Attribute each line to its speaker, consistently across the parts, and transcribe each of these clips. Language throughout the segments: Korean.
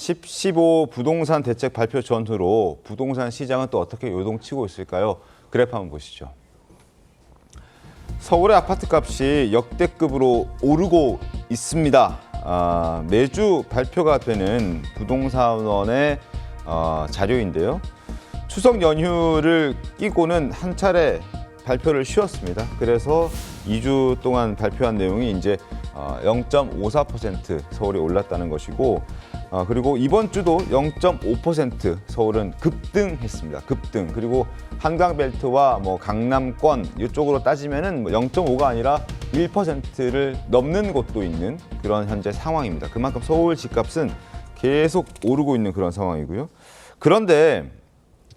Speaker 1: 10, 15 부동산 대책 발표 전후로 부동산 시장은 또 어떻게 요동치고 있을까요? 그래프 한번 보시죠. 서울의 아파트 값이 역대급으로 오르고 있습니다. 매주 발표가 되는 부동산원의 자료인데요. 추석 연휴를 끼고는 한 차례 발표를 쉬었습니다. 그래서 2주 동안 발표한 내용이 이제 0.54% 서울이 올랐다는 것이고, 그리고 이번 주도 0.5% 서울은 급등했습니다. 급등. 그리고 한강벨트와 뭐 강남권 이쪽으로 따지면은 0.5가 아니라 1%를 넘는 곳도 있는 그런 현재 상황입니다. 그만큼 서울 집값은 계속 오르고 있는 그런 상황이고요. 그런데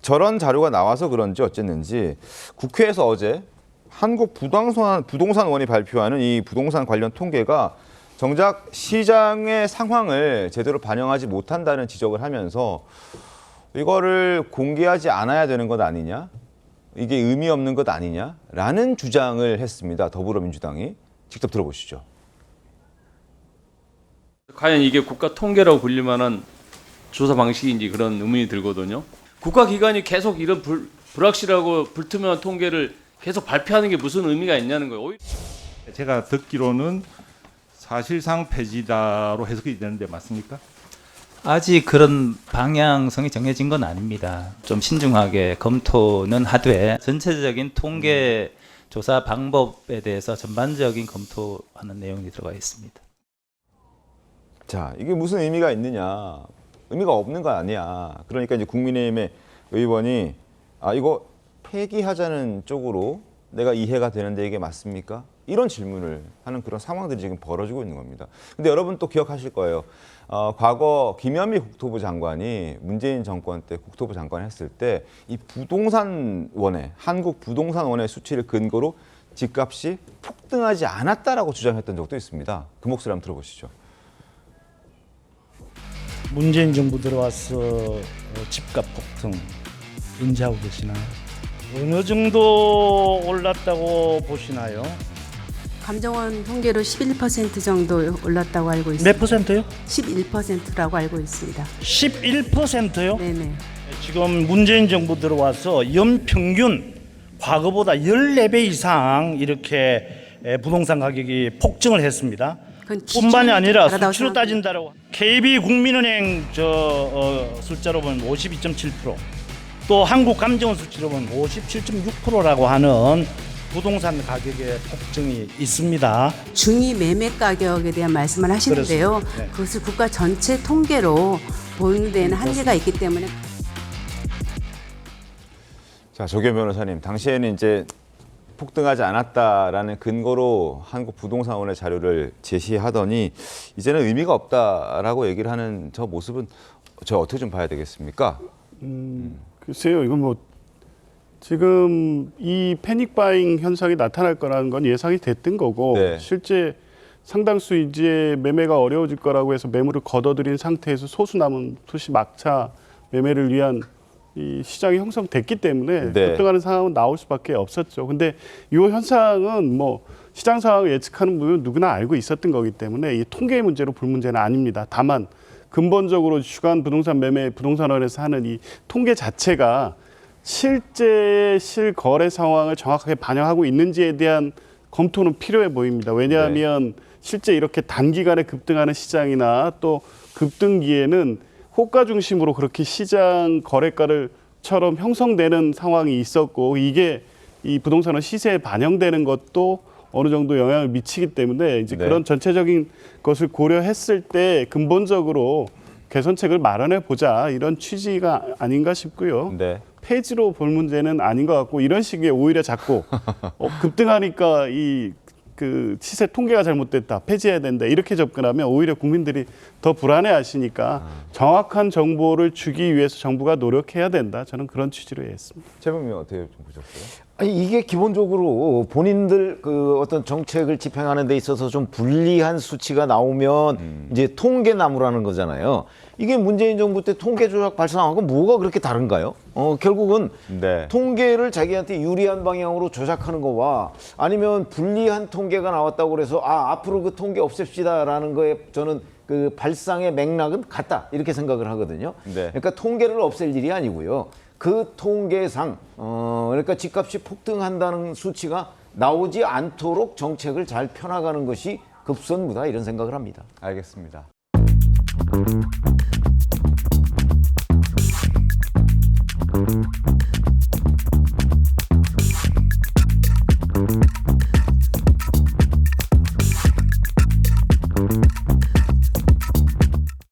Speaker 1: 저런 자료가 나와서 그런지 어쨌는지 국회에서 어제 한국부동산원이 발표하는 이 부동산 관련 통계가 정작 시장의 상황을 제대로 반영하지 못한다는 지적을 하면서 이거를 공개하지 않아야 되는 것 아니냐? 이게 의미 없는 것 아니냐라는 주장을 했습니다. 더불어민주당이. 직접 들어보시죠.
Speaker 2: 과연 이게 국가 통계라고 불릴 만한 조사 방식인지 그런 의문이 들거든요. 국가기관이 계속 이런 불확실하고 불투명한 통계를 계속 발표하는 게 무슨 의미가 있냐는 거예요.
Speaker 3: 제가 듣기로는 사실상 폐지다로 해석이 되는데 맞습니까?
Speaker 4: 아직 그런 방향성이 정해진 건 아닙니다. 좀 신중하게 검토는 하되 전체적인 통계 조사 방법에 대해서 전반적인 검토하는 내용이 들어가 있습니다.
Speaker 1: 자, 이게 무슨 의미가 있느냐? 의미가 없는 거 아니야. 그러니까 이제 국민의힘의 의원이 이거 폐기하자는 쪽으로 내가 이해가 되는데 이게 맞습니까? 이런 질문을 하는 그런 상황들이 지금 벌어지고 있는 겁니다. 근데 여러분 또 기억하실 거예요. 과거 김현미 국토부 장관이 문재인 정권 때 국토부 장관 했을 때 이 부동산원의 한국부동산원의 수치를 근거로 집값이 폭등하지 않았다라고 주장했던 적도 있습니다. 그 목소리 한번 들어보시죠.
Speaker 5: 문재인 정부 들어와서 집값 폭등 인지하고 계시나요? 어느 정도 올랐다고 보시나요?
Speaker 6: 감정원 통계로 11% 정도 올랐다고 알고 있습니다.
Speaker 5: 몇 퍼센트요?
Speaker 6: 11%라고 알고 있습니다.
Speaker 5: 11%요?
Speaker 6: 네네.
Speaker 5: 지금 문재인 정부 들어와서 연평균 과거보다 14배 이상 이렇게 부동산 가격이 폭증을 했습니다. 뿐만이 아니라 수치로 따진다라고 KB국민은행 숫자로 보면 52.7%, 또 한국감정원 수치로 보면 57.6%라고 하는 부동산 가격의 폭증이 있습니다.
Speaker 6: 중위 매매 가격에 대한 말씀을 하시는데요.
Speaker 5: 네.
Speaker 6: 그것을 국가 전체 통계로 보는 데는 한계가 있기 때문에.
Speaker 1: 자, 조계 변호사님, 당시에는 이제 폭등하지 않았다라는 근거로 한국부동산원의 자료를 제시하더니 이제는 의미가 없다라고 얘기를 하는 저 모습은 저 어떻게 좀 봐야 되겠습니까?
Speaker 7: 글쎄요, 이건 뭐 지금 이 패닉 바잉 현상이 나타날 거라는 건 예상이 됐던 거고,
Speaker 1: 네.
Speaker 7: 실제 상당수 이제 매매가 어려워질 거라고 해서 매물을 걷어들인 상태에서 소수 남은 투시 막차 매매를 위한 이 시장이 형성됐기 때문에
Speaker 1: 네.
Speaker 7: 급등하는 상황은 나올 수밖에 없었죠. 근데 이 현상은 뭐 시장 상황을 예측하는 분은 누구나 알고 있었던 거기 때문에 이 통계의 문제로 볼 문제는 아닙니다. 다만 근본적으로 주간 부동산 매매 부동산원에서 하는 이 통계 자체가 실제 실거래 상황을 정확하게 반영하고 있는지에 대한 검토는 필요해 보입니다. 왜냐하면 실제 이렇게 단기간에 급등하는 시장이나 또 급등기에는 호가 중심으로 그렇게 시장 거래가를처럼 형성되는 상황이 있었고, 이게 이 부동산은 시세에 반영되는 것도 어느 정도 영향을 미치기 때문에 이제 그런 전체적인 것을 고려했을 때 근본적으로 개선책을 마련해 보자, 이런 취지가 아닌가 싶고요.
Speaker 1: 네.
Speaker 7: 폐지로 볼 문제는 아닌 것 같고, 이런 식의 오히려 자꾸 급등하니까 그 시세 통계가 잘못됐다, 폐지해야 된다, 이렇게 접근하면 오히려 국민들이 더 불안해하시니까 정확한 정보를 주기 위해서 정부가 노력해야 된다. 저는 그런 취지로 이해했습니다.
Speaker 1: 최범위 어떻게 좀 보셨어요?
Speaker 8: 아니, 이게 기본적으로 본인들 그 어떤 정책을 집행하는 데 있어서 좀 불리한 수치가 나오면 이제 통계나무라는 거잖아요. 이게 문재인 정부 때 통계 조작 발상하고 뭐가 그렇게 다른가요? 결국은 통계를 자기한테 유리한 방향으로 조작하는 거와 아니면 불리한 통계가 나왔다고 그래서 앞으로 그 통계 없앱시다라는 거에 저는 그 발상의 맥락은 같다 이렇게 생각을 하거든요.
Speaker 1: 네.
Speaker 8: 그러니까 통계를 없앨 일이 아니고요. 그 통계상 그러니까 집값이 폭등한다는 수치가 나오지 않도록 정책을 잘 펴나가는 것이 급선무다 이런 생각을 합니다.
Speaker 1: 알겠습니다.